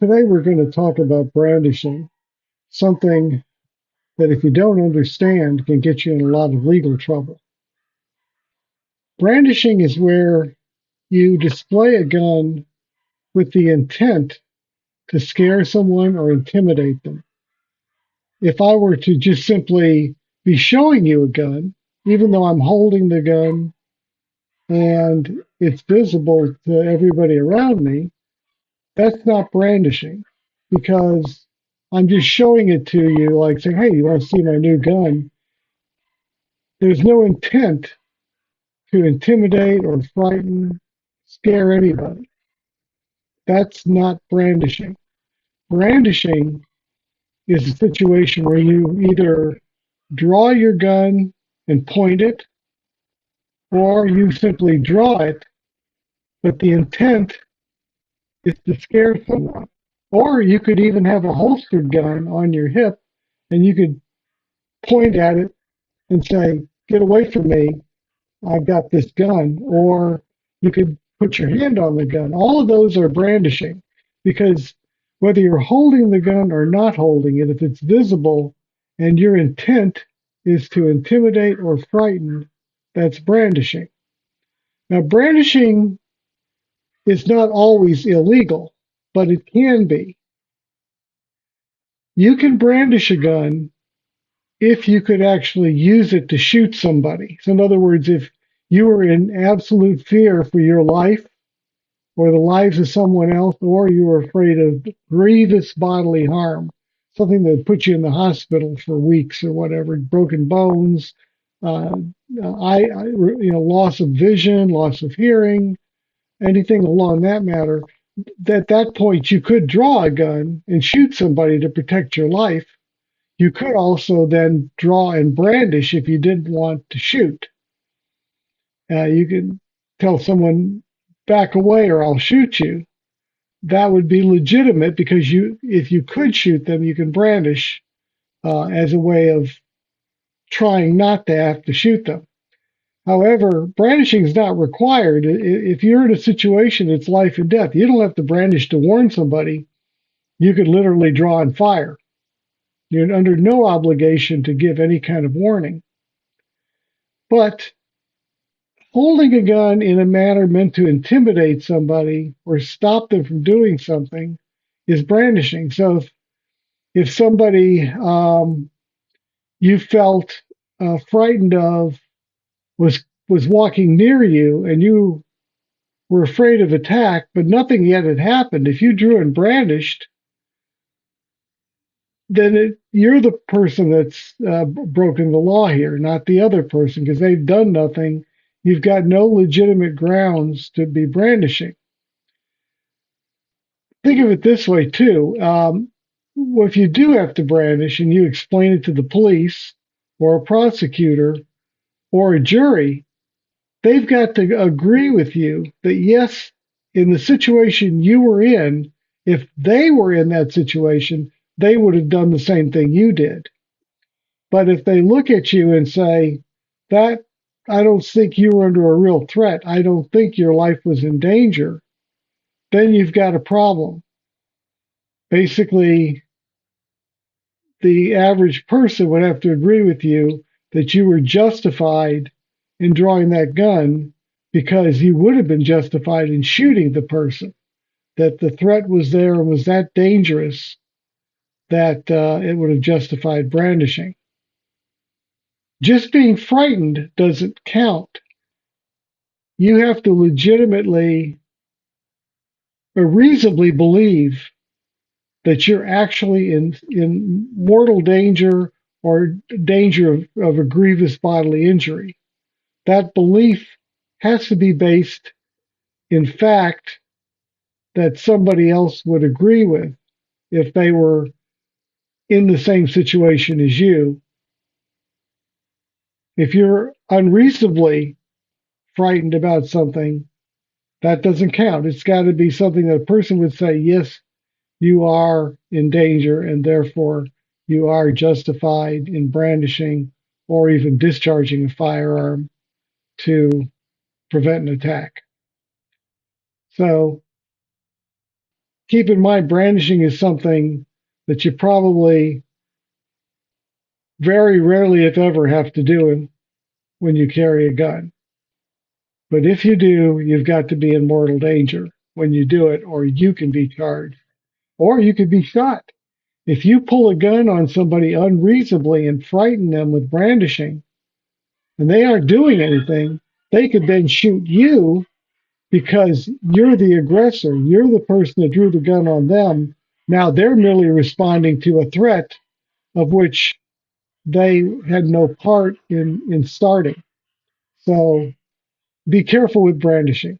Today we're going to talk about brandishing, something that if you don't understand can get you in a lot of legal trouble. Brandishing is where you display a gun with the intent to scare someone or intimidate them. If I were to just simply be showing you a gun, even though I'm holding the gun and it's visible to everybody around me, that's not brandishing because I'm just showing it to you, like saying, hey, you want to see my new gun? There's no intent to intimidate or frighten, scare anybody. That's not brandishing. Brandishing is a situation where you either draw your gun and point it, or you simply draw it, but the intent is to scare someone. Or you could even have a holstered gun on your hip and you could point at it and say, get away from me, I've got this gun. Or you could put your hand on the gun. All of those are brandishing because whether you're holding the gun or not holding it, if it's visible and your intent is to intimidate or frighten, that's brandishing. Now, brandishing is not always illegal, but it can be. You can brandish a gun if you could actually use it to shoot somebody. So, in other words, if you were in absolute fear for your life or the lives of someone else, or you were afraid of grievous bodily harm, something that put you in the hospital for weeks or whatever, broken bones, uh, loss of vision, loss of hearing, anything along that matter. At that point, you could draw a gun and shoot somebody to protect your life. You could also then draw and brandish if you didn't want to shoot. You could tell someone, back away or I'll shoot you. That would be legitimate because if you could shoot them, you can brandish as a way of trying not to have to shoot them. However, brandishing is not required. If you're in a situation, it's life and death. You don't have to brandish to warn somebody. You could literally draw and fire. You're under no obligation to give any kind of warning. But holding a gun in a manner meant to intimidate somebody or stop them from doing something is brandishing. So if somebody you felt frightened of was walking near you and you were afraid of attack, but nothing yet had happened, if you drew and brandished, then you're the person that's broken the law here, not the other person, because they've done nothing. You've got no legitimate grounds to be brandishing. Think of it this way, too. If you do have to brandish and you explain it to the police or a prosecutor or a jury, they've got to agree with you that, yes, in the situation you were in, if they were in that situation, they would have done the same thing you did. But if they look at you and say, that I don't think you were under a real threat, I don't think your life was in danger, then you've got a problem. Basically, the average person would have to agree with you that you were justified in drawing that gun because you would have been justified in shooting the person, that the threat was there and was that dangerous that it would have justified brandishing. Just being frightened doesn't count. You have to legitimately or reasonably believe that you're actually in mortal danger or danger of a grievous bodily injury. That belief has to be based in fact that somebody else would agree with if they were in the same situation as you. If you're unreasonably frightened about something, that doesn't count. It's got to be something that a person would say, yes, you are in danger, and therefore you are justified in brandishing or even discharging a firearm to prevent an attack. So keep in mind, brandishing is something that you probably very rarely, if ever, have to do when you carry a gun. But if you do, you've got to be in mortal danger when you do it, or you can be charged, or you could be shot. If you pull a gun on somebody unreasonably and frighten them with brandishing, and they aren't doing anything, they could then shoot you because you're the aggressor. You're the person that drew the gun on them. Now they're merely responding to a threat of which they had no part in starting. So be careful with brandishing.